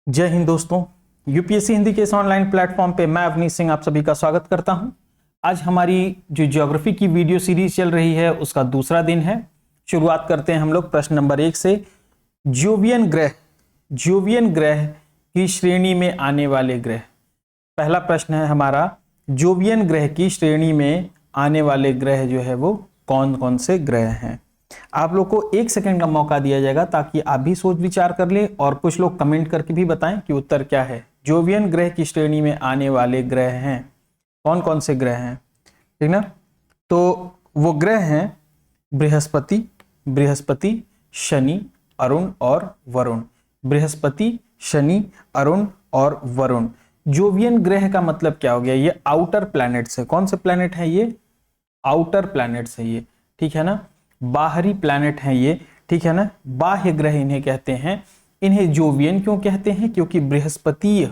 जय हिंद दोस्तों, यूपीएससी हिंदी के इस ऑनलाइन प्लेटफॉर्म पे मैं अवनीश सिंह आप सभी का स्वागत करता हूं। आज हमारी जो ज्योग्राफी की वीडियो सीरीज चल रही है उसका दूसरा दिन है। शुरुआत करते हैं हम लोग प्रश्न नंबर 1 से। जोवियन ग्रह की श्रेणी में आने वाले ग्रह। पहला प्रश्न है हमारा, जोवियन ग्रह की श्रेणी में आने वाले ग्रह जो है वो कौन कौन से ग्रह हैं। आप लोग को 1 सेकंड का मौका दिया जाएगा ताकि आप भी सोच विचार कर लें और कुछ लोग कमेंट करके भी बताएं कि उत्तर क्या है। जोवियन ग्रह की श्रेणी में आने वाले ग्रह हैं, कौन कौन से ग्रह हैं, ठीक ना। तो वो ग्रह हैं बृहस्पति, शनि, अरुण और वरुण। बृहस्पति, शनि, अरुण और वरुण। जोवियन ग्रह का मतलब क्या हो गया, ये आउटर प्लैनेट्स है। कौन से प्लैनेट है ये? आउटर प्लैनेट्स है ये, ठीक है ना। बाहरी प्लैनेट हैं ये, ठीक है ना। बाह्य ग्रह इन्हें कहते हैं। इन्हें जोवियन क्यों कहते हैं? क्योंकि बृहस्पतीय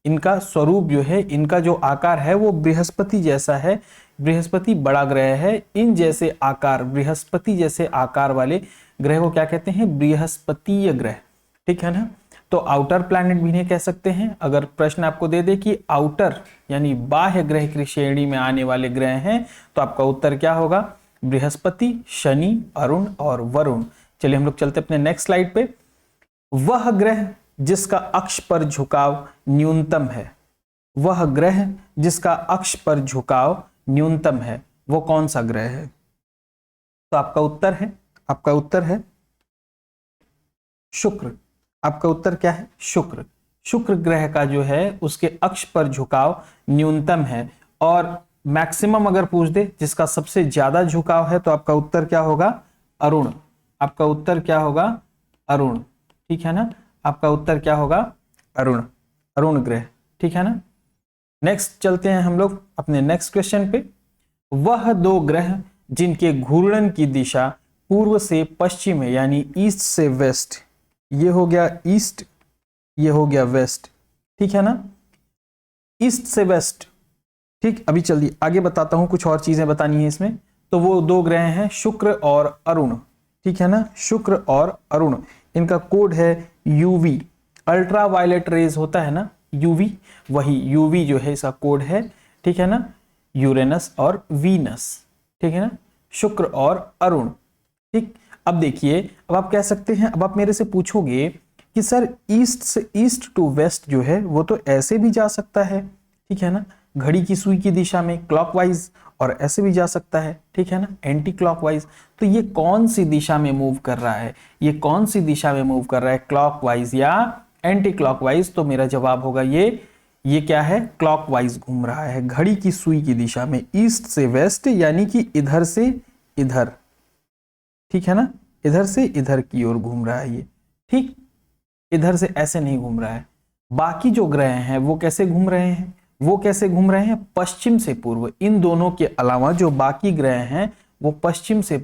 इनका स्वरूप जो है, इनका जो आकार है वो बृहस्पति जैसा है। बृहस्पति बड़ा ग्रह है। इन जैसे आकार, बृहस्पति जैसे आकार वाले ग्रह को क्या कहते हैं? बृहस्पतीय ग्रह, ठीक है ना। तो आउटर प्लैनेट भी इन्हें कह सकते हैं। अगर प्रश्न आपको दे दे कि आउटर यानी बाह्य ग्रह की श्रेणी में आने वाले ग्रह हैं, तो आपका उत्तर क्या होगा? बृहस्पति, शनि, अरुण और वरुण। चलिए हम लोग चलते अपने नेक्स्ट स्लाइड पे। वह ग्रह जिसका अक्ष पर झुकाव न्यूनतम है, वह ग्रह जिसका अक्ष पर झुकाव न्यूनतम है, वो कौन सा ग्रह है? तो आपका उत्तर है शुक्र। आपका उत्तर क्या है? शुक्र। शुक्र ग्रह का जो है उसके अक्ष पर झुकाव न्यूनतम है। और मैक्सिमम अगर पूछ दे जिसका सबसे ज्यादा झुकाव है, तो आपका उत्तर क्या होगा? अरुण। आपका उत्तर क्या होगा? अरुण, ठीक है ना। आपका उत्तर क्या होगा? अरुण, अरुण ग्रह, ठीक है ना। नेक्स्ट चलते हैं हम लोग अपने नेक्स्ट क्वेश्चन पे। वह दो ग्रह जिनके घूर्णन की दिशा पूर्व से पश्चिम है, यानी ईस्ट से वेस्ट। ये हो गया ईस्ट, ये हो गया वेस्ट, ठीक है ना। ईस्ट से वेस्ट, ठीक। अभी चलिए आगे बताता हूं, कुछ और चीजें बतानी है इसमें। तो वो दो ग्रह हैं शुक्र और अरुण, ठीक है ना। शुक्र और अरुण, इनका कोड है यूवी। अल्ट्रा वायलेट रेज होता है ना यूवी, वही यूवी जो है इसका कोड है, ठीक है ना। यूरेनस और वीनस, ठीक है ना। शुक्र और अरुण, ठीक। अब देखिए, अब आप कह सकते हैं, अब आप मेरे से पूछोगे कि सर ईस्ट से ईस्ट टू वेस्ट जो है वो तो ऐसे भी जा सकता है, ठीक है ना, घड़ी की सुई की दिशा में क्लॉकवाइज, और ऐसे भी जा सकता है, ठीक है ना, एंटी क्लॉकवाइज। तो ये कौन सी दिशा में मूव कर रहा है? ये कौन सी दिशा में मूव कर रहा है, क्लॉकवाइज या एंटी क्लॉकवाइज? तो मेरा जवाब होगा ये क्या है? क्लॉकवाइज घूम रहा है, घड़ी की सुई की दिशा में, ईस्ट से वेस्ट, यानी कि इधर से इधर, ठीक है ना। इधर से इधर की ओर घूम रहा है ये, ठीक। इधर से ऐसे नहीं घूम रहा है। बाकी जो ग्रह हैं वो कैसे घूम रहे हैं? वो कैसे घूम रहे हैं? पश्चिम से पूर्व। इन दोनों के अलावा जो बाकी ग्रह हैं वो पश्चिम से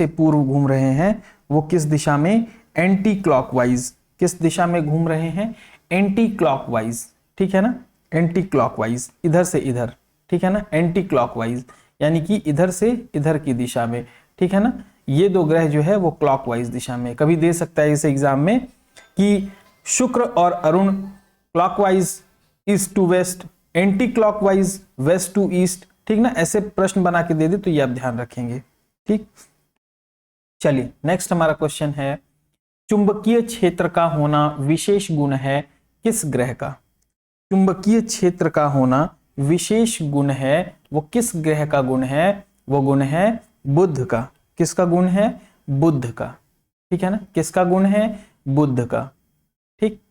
पूर्व घूम रहे हैं। वो किस दिशा में? Anti clockwise. किस दिशा में घूम रहे हैं? एंटी क्लॉकवाइज, ठीक है ना। एंटी क्लॉकवाइज, इधर से इधर, ठीक है ना। एंटी क्लॉकवाइज यानी कि इधर से इधर की दिशा में, ठीक है ना। ये दो ग्रह जो है वो क्लॉकवाइज दिशा में। कभी दे सकता है इस एग्जाम में कि शुक्र और Arun clockwise east to west, anticlockwise west to east, ठीक ना। ऐसे प्रश्न बना के दे दे तो ये आप ध्यान रखेंगे, ठीक। चलिए नेक्स्ट हमारा क्वेश्चन है, चुंबकीय क्षेत्र का होना विशेष गुण है किस ग्रह का? चुंबकीय क्षेत्र का होना विशेष गुण है, वो किस ग्रह का गुण है? वो गुण है बुध का। किसका गुण है? बुध का, ठीक है ना। किसका गुण है? बुध का, ठीक।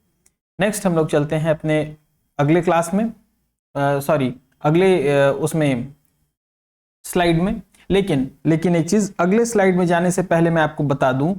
नेक्स्ट हम लोग चलते हैं अपने अगले क्लास में, उसमें स्लाइड में। लेकिन एक चीज, अगले स्लाइड में जाने से पहले मैं आपको बता दूं,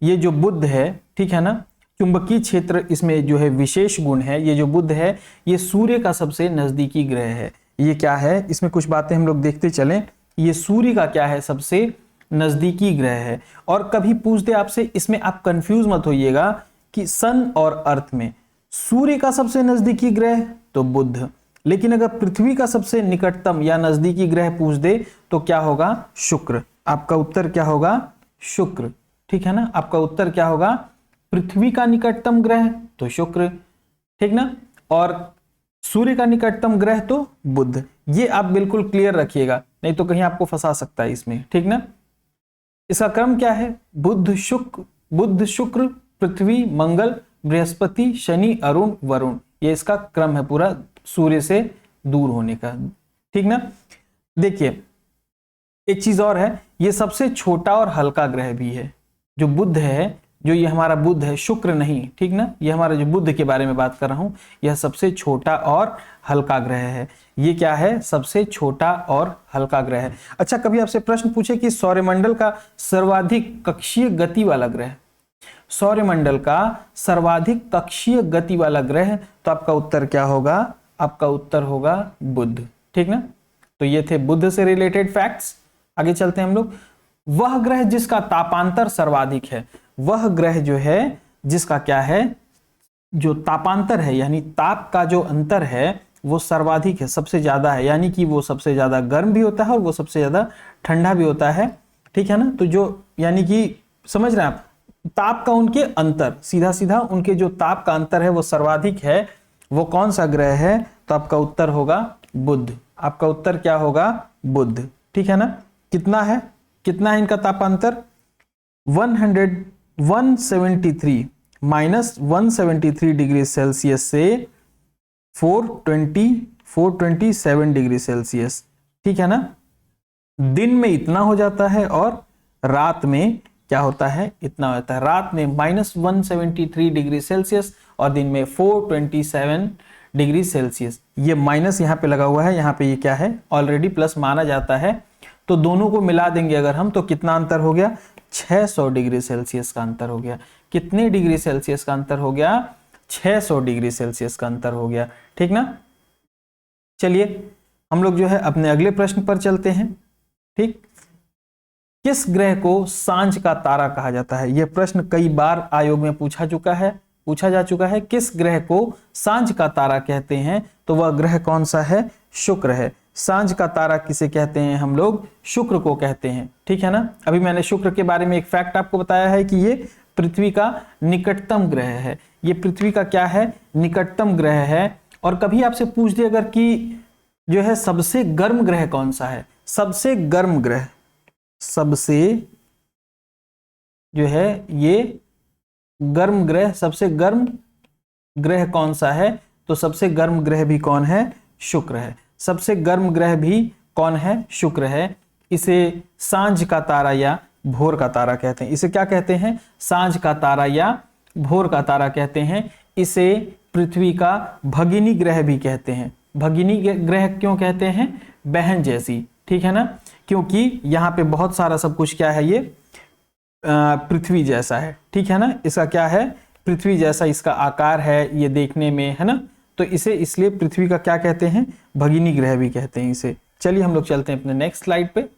ये जो बुध है, ठीक है ना, चुंबकीय क्षेत्र इसमें जो है विशेष गुण है। ये जो बुध है ये सूर्य का सबसे नजदीकी ग्रह है। ये क्या है, इसमें कुछ बातें हम लोग देखते चलें। ये सूर्य का क्या है? सबसे नजदीकी ग्रह है। और कभी पूछ दे आपसे, इसमें आप कंफ्यूज मत होइएगा कि सन और अर्थ में सूर्य का सबसे नजदीकी ग्रह तो बुध, लेकिन अगर पृथ्वी का सबसे निकटतम या नजदीकी ग्रह पूछ दे तो क्या होगा? शुक्र। आपका उत्तर क्या होगा? शुक्र, ठीक है ना। आपका उत्तर क्या होगा? पृथ्वी का निकटतम ग्रह, तो शुक्र, ठीक ना। और सूर्य का निकटतम ग्रह तो बुध। ये आप बिल्कुल क्लियर रखिएगा, नहीं तो कहीं आपको फंसा सकता है इसमें, ठीक ना। इसका क्रम क्या है? बुध शुक्र पृथ्वी मंगल बृहस्पति शनि अरुण वरुण, ये इसका क्रम है पूरा सूर्य से दूर होने का, ठीक ना। देखिए एक चीज और है, ये सबसे छोटा और हल्का ग्रह भी है। जो बुध है, जो ये हमारा बुध है, शुक्र नहीं, ठीक ना, ये हमारा जो बुध के बारे में बात कर रहा हूं, यह सबसे छोटा और हल्का ग्रह है। ये क्या है? सबसे छोटा और हल्का ग्रह है। अच्छा, कभी आपसे प्रश्न पूछे कि सौरमंडल का सर्वाधिक कक्षीय गति वाला ग्रह, सौरमंडल का सर्वाधिक कक्षीय गति वाला ग्रह, तो आपका उत्तर क्या होगा? आपका उत्तर होगा बुध, ठीक ना। तो ये थे बुध से रिलेटेड फैक्ट्स। आगे चलते हैं हम लोग। वह ग्रह जिसका तापांतर सर्वाधिक है, वह ग्रह जो है जिसका क्या है, जो तापांतर है यानी ताप का जो अंतर है वो सर्वाधिक है, सबसे ज्यादा है, यानी कि वो सबसे ज्यादा गर्म भी होता है और वो सबसे ज्यादा ठंडा भी होता है, ठीक है ना। तो जो यानी कि समझ रहे हैं आप, ताप का उनके अंतर, सीधा सीधा उनके जो ताप का अंतर है वो सर्वाधिक है, वो कौन सा ग्रह है? तो आपका उत्तर होगा बुध। आपका उत्तर क्या होगा? बुध, ठीक है ना। कितना है, कितना है इनका तापांतर? 173 माइनस 173 डिग्री सेल्सियस से 427 डिग्री सेल्सियस, ठीक है ना। दिन में इतना हो जाता है और रात में क्या होता है? इतना होता है। रात में -173 डिग्री सेल्सियस और दिन में 427 डिग्री सेल्सियस। ये माइनस यहाँ पे लगा हुआ है, यहाँ पे ये क्या है? ऑलरेडी प्लस माना जाता है। तो दोनों को मिला देंगे अगर हम, तो कितना अंतर हो गया? 600 डिग्री सेल्सियस का अंतर हो गया। कितने डिग्री सेल्सियस का अंतर हो गया? 600 डिग्री सेल्सियस का अंतर हो गया, ठीक ना। चलिए हम लोग जो है अपने अगले प्रश्न पर चलते हैं, ठीक। किस ग्रह को सांझ का तारा कहा जाता है? यह प्रश्न कई बार आयोग में पूछा जा चुका है। किस ग्रह को सांझ का तारा कहते हैं? तो वह ग्रह कौन सा है? शुक्र है। सांझ का तारा किसे कहते हैं? हम लोग शुक्र को कहते हैं, ठीक है ना। अभी मैंने शुक्र के बारे में एक फैक्ट आपको बताया है कि ये पृथ्वी का निकटतम ग्रह है। ये पृथ्वी का क्या है? निकटतम ग्रह है। और कभी आपसे पूछ दे अगर कि जो है सबसे गर्म ग्रह कौन सा है, सबसे गर्म ग्रह, सबसे जो है ये गर्म ग्रह, सबसे गर्म ग्रह कौन सा है? तो सबसे गर्म ग्रह भी कौन है? शुक्र है। सबसे गर्म ग्रह भी कौन है? शुक्र है। इसे सांझ का तारा या भोर का तारा कहते हैं। इसे क्या कहते हैं? सांझ का तारा या भोर का तारा कहते हैं। इसे पृथ्वी का भगिनी ग्रह भी कहते हैं। भगिनी ग्रह क्यों कहते हैं? बहन जैसी, ठीक है ना, क्योंकि यहाँ पे बहुत सारा सब कुछ क्या है, ये पृथ्वी जैसा है, ठीक है ना। इसका क्या है? पृथ्वी जैसा इसका आकार है, ये देखने में, है ना। तो इसे इसलिए पृथ्वी का क्या कहते हैं? भगिनी ग्रह भी कहते हैं इसे। चलिए हम लोग चलते हैं अपने नेक्स्ट स्लाइड पे।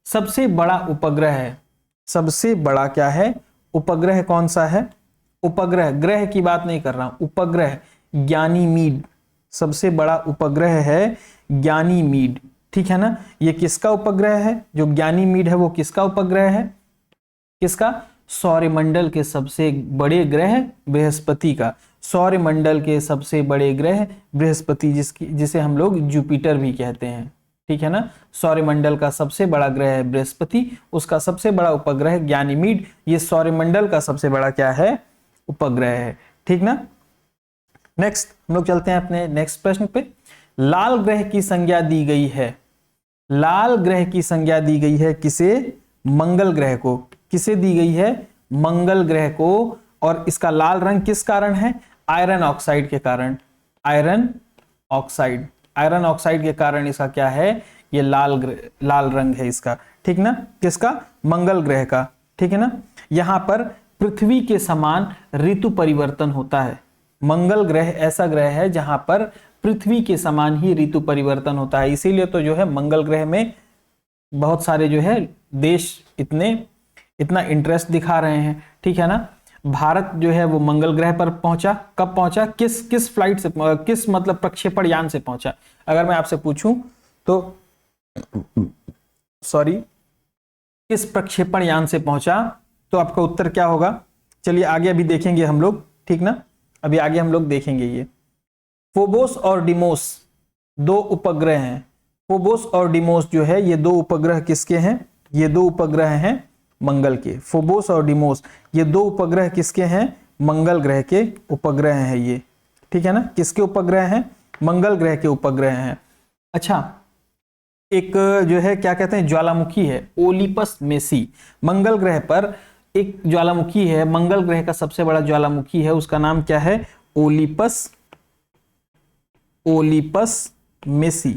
सबसे बड़ा उपग्रह है, सबसे बड़ा क्या है? उपग्रह कौन सा है? उपग्रह, ग्रह की बात नहीं कर रहा हूं, उपग्रह ज्ञानीमीड। सबसे बड़ा उपग्रह है ज्ञानीमीड, ठीक है ना। ये किसका उपग्रह है? जो ज्ञानीमीड है वो किसका उपग्रह है? किसका? सौरमंडल के सबसे बड़े ग्रह बृहस्पति का। सौरमंडल के सबसे बड़े ग्रह बृहस्पति, जिसे हम लोग जुपिटर भी कहते हैं, ठीक है ना। सौरमंडल का सबसे बड़ा ग्रह है बृहस्पति, उसका सबसे बड़ा उपग्रह ज्ञानीमीड। ये सौरमंडल का सबसे बड़ा क्या है? उपग्रह है, ठीक ना। नेक्स्ट हम लोग चलते हैं अपने नेक्स्ट प्रश्न पे। लाल ग्रह की संज्ञा दी गई है, लाल ग्रह की संज्ञा दी गई है किसे? मंगल ग्रह को। किसे दी गई है? मंगल ग्रह को। और इसका लाल रंग किस कारण है? आयरन ऑक्साइड के कारण। आयरन ऑक्साइड, आयरन ऑक्साइड के कारण इसका क्या है? ये लाल रंग है इसका, ठीक ना। किसका? मंगल ग्रह का, ठीक है ना। यहां पर पृथ्वी के समान ऋतु परिवर्तन होता है। मंगल ग्रह ऐसा ग्रह है जहां पर पृथ्वी के समान ही ऋतु परिवर्तन होता है। इसीलिए तो जो है मंगल ग्रह में बहुत सारे जो है देश इतना इंटरेस्ट दिखा रहे हैं, ठीक है ना। भारत जो है वो मंगल ग्रह पर पहुंचा। कब पहुंचा? किस फ्लाइट से, किस मतलब प्रक्षेपण यान से पहुंचा? अगर मैं आपसे पूछूं तो किस प्रक्षेपण यान से पहुंचा, तो आपका उत्तर क्या होगा? चलिए आगे अभी देखेंगे हम लोग, ठीक ना। अभी आगे हम लोग देखेंगे ये। फोबोस और डिमोस दो उपग्रह हैं। फोबोस और डिमोस जो है ये दो उपग्रह किसके हैं? ये दो उपग्रह हैं मंगल के। फोबोस और डिमोस ये दो उपग्रह किसके हैं? मंगल ग्रह के उपग्रह हैं ये, ठीक है ना। किसके उपग्रह हैं? मंगल ग्रह के उपग्रह हैं। अच्छा, एक जो है क्या कहते हैं ज्वालामुखी है, ओलिपस मेसी। मंगल ग्रह पर एक ज्वालामुखी है, मंगल ग्रह का सबसे बड़ा ज्वालामुखी है, उसका नाम क्या है? Olympus Messi.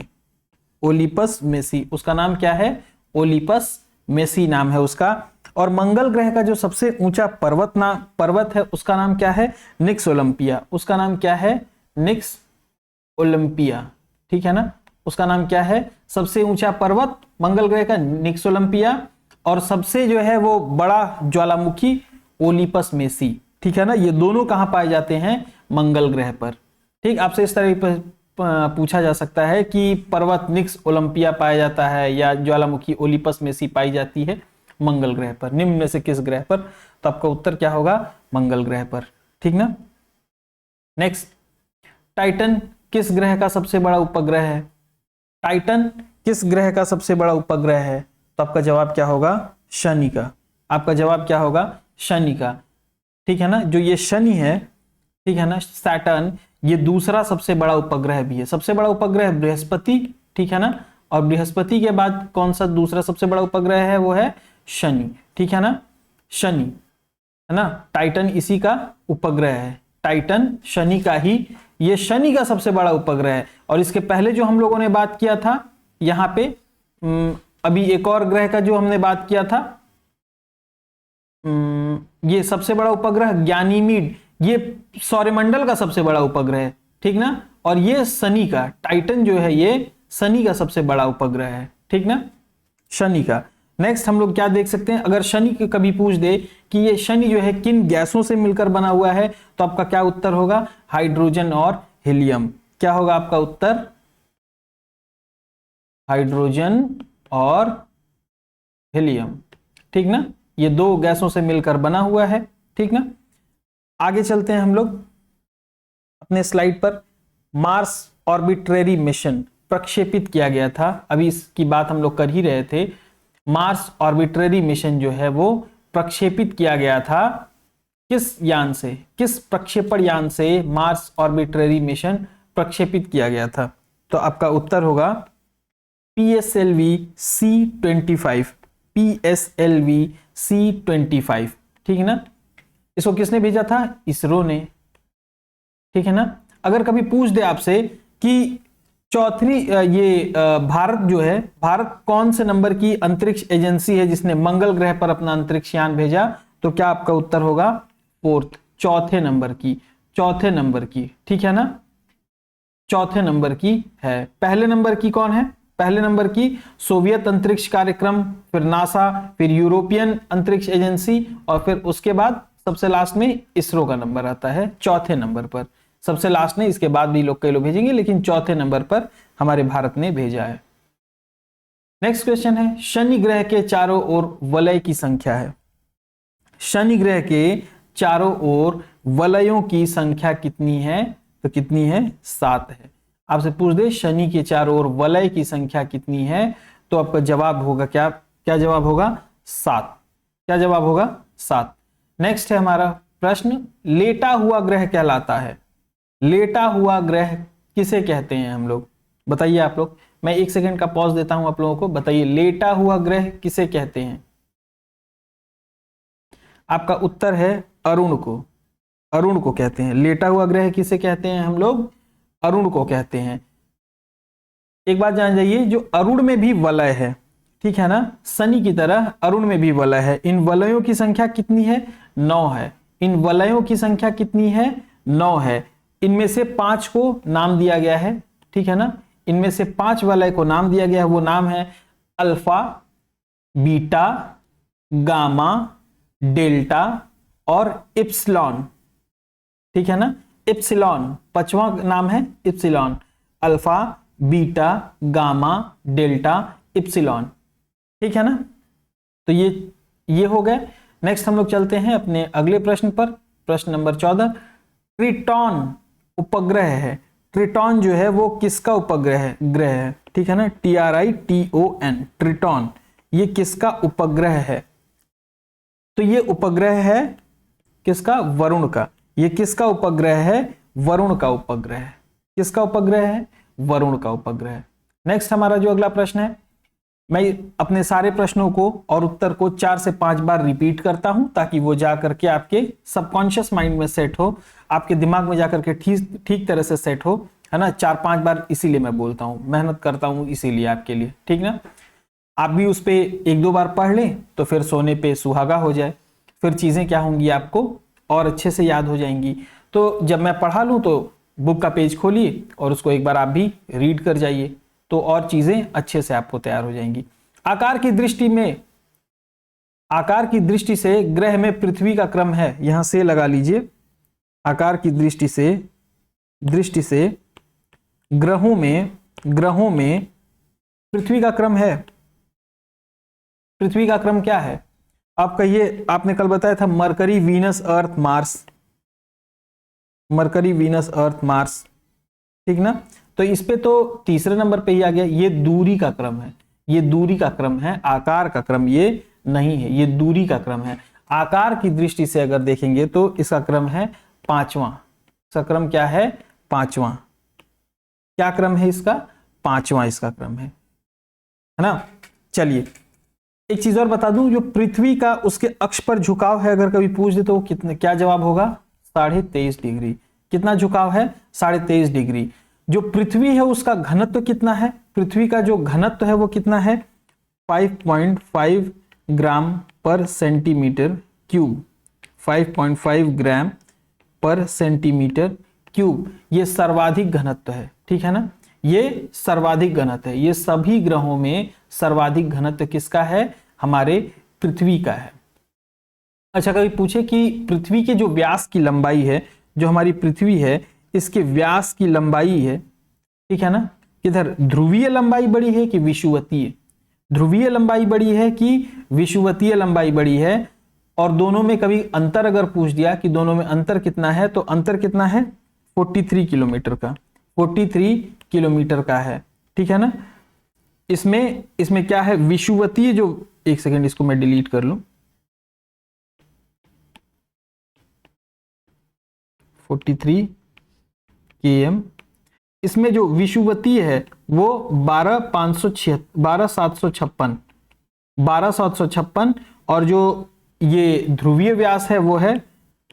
ओलिपस मेसी उसका नाम क्या है? ओलिपस मेसी नाम है उसका। और मंगल ग्रह का जो सबसे ऊंचा पर्वत है उसका नाम क्या है? निक्स ओलंपिया। उसका नाम क्या है? निक्स ओलंपिया, ठीक है ना। उसका नाम क्या है? सबसे ऊंचा पर्वत मंगल ग्रह का निक्स ओलंपिया, और सबसे जो है वो बड़ा ज्वालामुखी ओलिपस मेसी, ठीक है ना। ये दोनों कहां पाए जाते हैं? मंगल ग्रह पर। ठीक, आपसे इस तरह पर पूछा जा सकता है कि पर्वत निक्स ओलंपिया पाया जाता है या ज्वालामुखी ओलिपस मेसी पाई जाती है मंगल ग्रह पर, निम्न में से किस ग्रह पर? तो आपका उत्तर क्या होगा? मंगल ग्रह पर, ठीक ना। नेक्स्ट, टाइटन किस ग्रह का सबसे बड़ा उपग्रह है? टाइटन किस ग्रह का सबसे बड़ा उपग्रह है? तो आपका जवाब क्या होगा? शनि का। आपका जवाब क्या होगा? शनि का, ठीक है ना। जो ये शनि है, ठीक है ना, सैटर्न, ये दूसरा सबसे बड़ा उपग्रह भी है। सबसे बड़ा उपग्रह बृहस्पति, ठीक है ना, और बृहस्पति के बाद कौन सा दूसरा सबसे बड़ा उपग्रह है? वो है शनि, ठीक है ना। शनि है ना, टाइटन इसी का उपग्रह है। टाइटन शनि का ही, ये शनि का सबसे बड़ा उपग्रह है। और इसके पहले जो हम लोगों ने बात किया था यहाँ पे, अभी एक और ग्रह का जो हमने बात किया था, ये सबसे बड़ा उपग्रह गैनीमीड, ये सौरमंडल का सबसे बड़ा उपग्रह है, ठीक ना। और ये शनि का, टाइटन जो है ये शनि का सबसे बड़ा उपग्रह है, ठीक ना, शनि का। नेक्स्ट हम लोग क्या देख सकते हैं, अगर शनि के कभी पूछ दे कि ये शनि जो है किन गैसों से मिलकर बना हुआ है, तो आपका क्या उत्तर होगा? हाइड्रोजन और हीलियम। क्या होगा आपका उत्तर? हाइड्रोजन और हीलियम, ठीक ना। ये दो गैसों से मिलकर बना हुआ है, ठीक ना। आगे चलते हैं हम लोग अपने स्लाइड पर। मार्स ऑर्बिट्रेरी मिशन प्रक्षेपित किया गया था, अभी इसकी बात हम लोग कर ही रहे थे। मार्स ऑर्बिट्रेरी मिशन जो है वो प्रक्षेपित किया गया था किस यान से? किस प्रक्षेपण यान से मार्स ऑर्बिट्रेरी मिशन प्रक्षेपित किया गया था? तो आपका उत्तर होगा PSLV C-25। PSLV C-25, ठीक है ना। इसको किसने भेजा था? इसरो ने, ठीक है ना। अगर कभी पूछ दे आपसे कि चौथी ये भारत जो है, भारत कौन से नंबर की अंतरिक्ष एजेंसी है जिसने मंगल ग्रह पर अपना अंतरिक्ष यान भेजा? तो क्या आपका उत्तर होगा? फोर्थ, चौथे नंबर की, चौथे नंबर की, ठीक है ना, चौथे नंबर की है। पहले नंबर की कौन है? पहले नंबर की सोवियत अंतरिक्ष कार्यक्रम, फिर नासा, फिर यूरोपियन अंतरिक्ष एजेंसी, और फिर उसके बाद सबसे लास्ट में इसरो का नंबर आता है चौथे नंबर पर। सबसे लास्ट में, इसके बाद भी लोग कई लोग भेजेंगे, लेकिन चौथे नंबर पर हमारे भारत ने भेजा है। नेक्स्ट क्वेश्चन है, शनि ग्रह के चारों ओर वलय की संख्या है। शनि ग्रह के चारों ओर वलयों की संख्या कितनी है? तो कितनी है? 7 है। आपसे पूछ दे शनि के चारों ओर वलय की संख्या कितनी है, तो आपका जवाब होगा क्या? क्या जवाब होगा? 7। क्या जवाब होगा? 7। नेक्स्ट है हमारा प्रश्न, लेटा हुआ ग्रह कहलाता है। लेटा हुआ ग्रह किसे कहते हैं हम लोग? बताइए आप लोग। मैं 1 सेकंड का पॉज देता हूं आप लोगों को, बताइए लेटा हुआ ग्रह किसे कहते हैं? आपका उत्तर है अरुण को। अरुण को कहते हैं। लेटा हुआ ग्रह किसे कहते हैं हम लोग? अरुण को कहते हैं। एक बात जान जाइए, जो अरुण में भी वलय है, ठीक है ना, शनि की तरह अरुण में भी वलय है। इन वलयों की संख्या कितनी है? 9 है। इन वलयों की संख्या कितनी है? 9 है। इनमें से 5 को नाम दिया गया है, ठीक है ना। इनमें से 5 वलय को नाम दिया गया है, वो नाम है अल्फा, बीटा, गामा, डेल्टा और इप्सिलॉन, ठीक है ना। इप्सिलॉन 5वां नाम है epsilon. Alpha, beta, gamma, delta, epsilon, ठीक है ना। तो ये हो गए। नेक्स्ट हम लोग चलते हैं अपने अगले प्रश्न पर, प्रश्न नंबर 14। ट्रिटॉन उपग्रह है। ट्रिटॉन जो है वो किसका उपग्रह है, ग्रह है, ठीक है ना, TRITON, ट्रिटॉन, ये किसका उपग्रह है? तो ये उपग्रह है किसका, वरुण का। ये किसका उपग्रह है, वरुण का उपग्रह है। किसका उपग्रह है, वरुण का उपग्रह है। नेक्स्ट हमारा जो अगला प्रश्न है, मैं अपने सारे प्रश्नों को और उत्तर को 4 से 5 बार रिपीट करता हूं ताकि वो जा करके आपके सबकॉन्शियस माइंड में सेट हो, आपके दिमाग में जाकर के ठीक तरह से सेट हो, है ना। 4-5 बार इसीलिए मैं बोलता हूं, मेहनत करता हूं इसीलिए आपके लिए, ठीक ना। आप भी उस पे 1-2 बार पढ़ लें तो फिर सोने पे सुहागा हो जाए, फिर चीजें क्या होंगी आपको और अच्छे से याद हो जाएंगी। तो जब मैं पढ़ा लूं तो बुक का पेज खोलिए और उसको एक बार आप भी रीड कर जाइए, तो और चीजें अच्छे से आपको तैयार हो जाएंगी। आकार की दृष्टि से ग्रह में पृथ्वी का क्रम है, यहां से लगा लीजिए। आकार की दृष्टि से ग्रहों में पृथ्वी का क्रम है। पृथ्वी का क्रम क्या है आप कहिए? आपने कल बताया था मरकरी, वीनस, अर्थ, मार्स। मरकरी, वीनस, अर्थ, मार्स, ठीक ना। तो इस पे तो तीसरे नंबर पे ही आ गया। ये दूरी का क्रम है, ये दूरी का क्रम है, आकार का क्रम ये नहीं है, ये दूरी का क्रम है। आकार की दृष्टि से अगर देखेंगे तो इसका क्रम है 5वां। इसका क्रम क्या है? 5वां। क्या क्रम है इसका? 5वां इसका क्रम है ना। चलिए एक चीज और बता दूं, जो पृथ्वी का उसके अक्ष पर झुकाव है, अगर कभी पूछ दे तो कितने, क्या जवाब होगा? 23.5 डिग्री। कितना झुकाव है? 23.5 डिग्री। जो पृथ्वी है उसका घनत्व कितना है? पृथ्वी का जो घनत्व है वो कितना है? 5.5 ग्राम पर सेंटीमीटर क्यूब। 5.5 ग्राम पर सेंटीमीटर क्यूब, ये सर्वाधिक घनत्व है, ठीक है ना। ये सर्वाधिक घनत्व है, ये सभी ग्रहों में सर्वाधिक घनत्व किसका है? हमारे पृथ्वी का है। अच्छा, कभी पूछे कि पृथ्वी के जो व्यास की लंबाई है, जो हमारी पृथ्वी है इसके व्यास की लंबाई है, ठीक है ना, किधर ध्रुवीय लंबाई बड़ी है कि विषुवतीय? ध्रुवीय लंबाई बड़ी है कि विषुवतीय लंबाई बड़ी है? और दोनों में कभी अंतर अगर पूछ दिया कि दोनों में अंतर कितना है, तो अंतर कितना है? 43 किलोमीटर का, 43 किलोमीटर का है, ठीक है ना। इसमें क्या है? विषुवतीय जो, एक सेकंड इसको मैं डिलीट कर लूं, 43 km। इसमें जो विषुवतीय है वो 12,756, और जो ये ध्रुवीय व्यास है वो है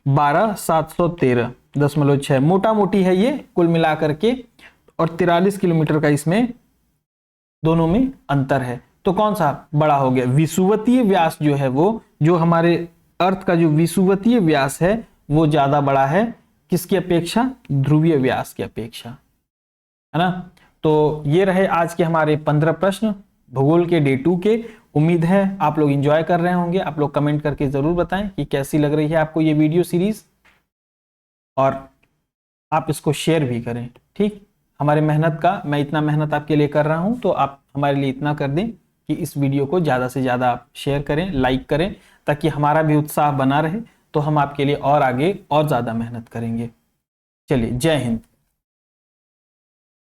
12,713.6। मोटा मोटी है ये कुल मिलाकर के, और 43 किलोमीटर का इसमें दोनों में अंतर है। तो कौन सा बड़ा हो गया? विषुवतीय व्यास जो है वो, जो हमारे अर्थ का जो विषुवतीय व्यास है वो ज्यादा बड़ा है किसकी अपेक्षा? ध्रुवीय व्यास की अपेक्षा, है ना। तो ये रहे आज के हमारे 15 प्रश्न भूगोल के डे 2 के। उम्मीद है आप लोग एंजॉय कर रहे होंगे। आप लोग कमेंट करके जरूर बताएं कि कैसी लग रही है आपको ये वीडियो सीरीज, और आप इसको शेयर भी करें, ठीक। हमारे मेहनत का, मैं इतना मेहनत आपके लिए कर रहा हूं, तो आप हमारे लिए इतना कर दें कि इस वीडियो को ज़्यादा से ज़्यादा आप शेयर करें, लाइक करें, ताकि हमारा भी उत्साह बना रहे, तो हम आपके लिए और आगे और ज़्यादा मेहनत करेंगे। चलिए, जय हिंद।